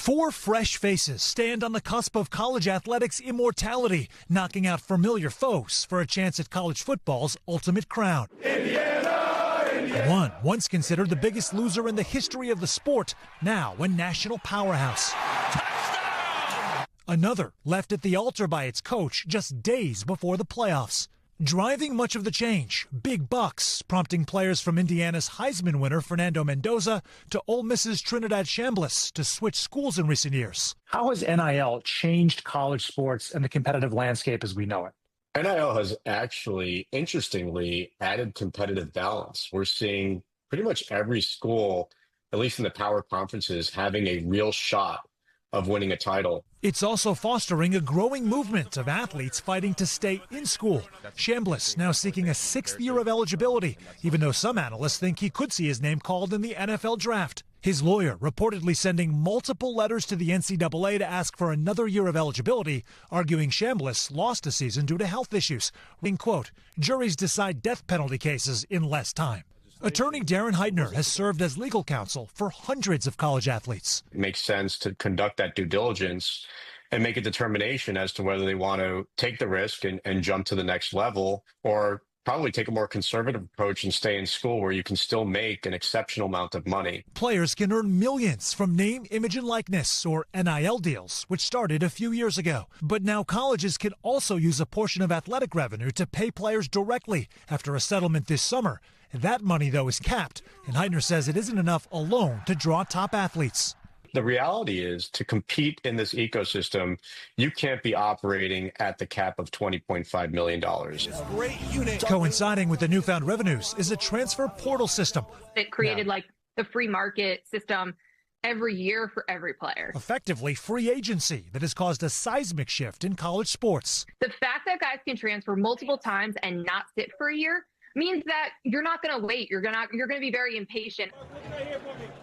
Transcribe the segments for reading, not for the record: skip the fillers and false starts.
Four fresh faces stand on the cusp of college athletics immortality, knocking out familiar foes for a chance at college football's ultimate crown. Indiana, Indiana. One once considered the biggest loser in the history of the sport, now a national powerhouse. Touchdown! Another left at the altar by its coach just days before the playoffs. Driving much of the change, big bucks, prompting players from Indiana's Heisman winner Fernando Mendoza to Ole Miss's Trinidad Chambliss to switch schools in recent years. How has NIL changed college sports and the competitive landscape as we know it? NIL has actually, interestingly, added competitive balance. We're seeing pretty much every school, at least in the power conferences, having a real shot of winning a title. It's also fostering a growing movement of athletes fighting to stay in school. Chambliss now seeking a sixth year of eligibility, even though some analysts think he could see his name called in the NFL draft. His lawyer reportedly sending multiple letters to the NCAA to ask for another year of eligibility, arguing Chambliss lost a season due to health issues. Quote, juries decide death penalty cases in less time. Attorney Darren Heitner has served as legal counsel for hundreds of college athletes. It makes sense to conduct that due diligence and make a determination as to whether they want to take the risk and jump to the next level, or probably take a more conservative approach and stay in school where you can still make an exceptional amount of money. Players can earn millions from name, image, and likeness, or NIL deals, which started a few years ago. But now colleges can also use a portion of athletic revenue to pay players directly after a settlement this summer. That money, though, is capped, and Heitner says it isn't enough alone to draw top athletes. The reality is, to compete in this ecosystem, you can't be operating at the cap of $20.5 million. Coinciding with the newfound revenues is a transfer portal system. It created like the free market system every year for every player. Effectively free agency that has caused a seismic shift in college sports. The fact that guys can transfer multiple times and not sit for a year means that you're not going to wait. You're going to be very impatient.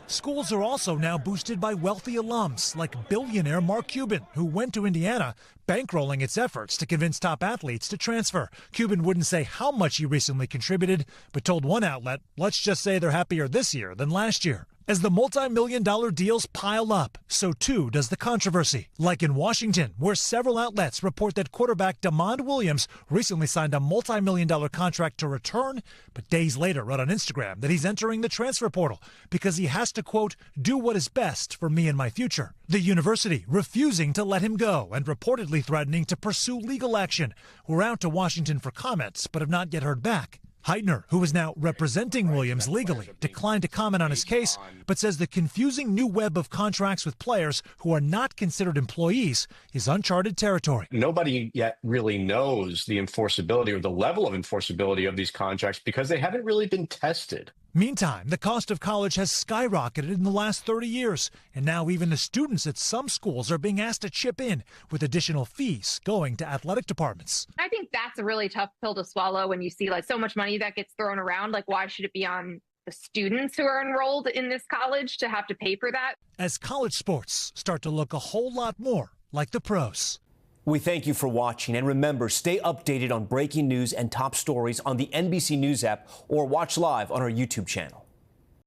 Schools are also now boosted by wealthy alums like billionaire Mark Cuban, who went to Indiana, bankrolling its efforts to convince top athletes to transfer. Cuban wouldn't say how much he recently contributed, but told one outlet, let's just say they're happier this year than last year. As the multi-million-dollar deals pile up, so too does the controversy. Like in Washington, where several outlets report that quarterback DeMond Williams recently signed a multi-million-dollar contract to return, but days later wrote on Instagram that he's entering the transfer portal because he has to, quote, do what is best for me and my future. The university refusing to let him go and reportedly threatening to pursue legal action. We're out to Washington for comments, but have not yet heard back. Heitner, who is now representing Williams legally, declined to comment on his case, but says the confusing new web of contracts with players who are not considered employees is uncharted territory. Nobody yet really knows the enforceability or the level of enforceability of these contracts because they haven't really been tested. Meantime, the cost of college has skyrocketed in the last 30 years, and now even the students at some schools are being asked to chip in with additional fees going to athletic departments. I think that's a really tough pill to swallow when you see like so much money that gets thrown around. Like, why should it be on the students who are enrolled in this college to have to pay for that? As college sports start to look a whole lot more like the pros. We thank you for watching, and remember, stay updated on breaking news and top stories on the NBC News app or watch live on our YouTube channel.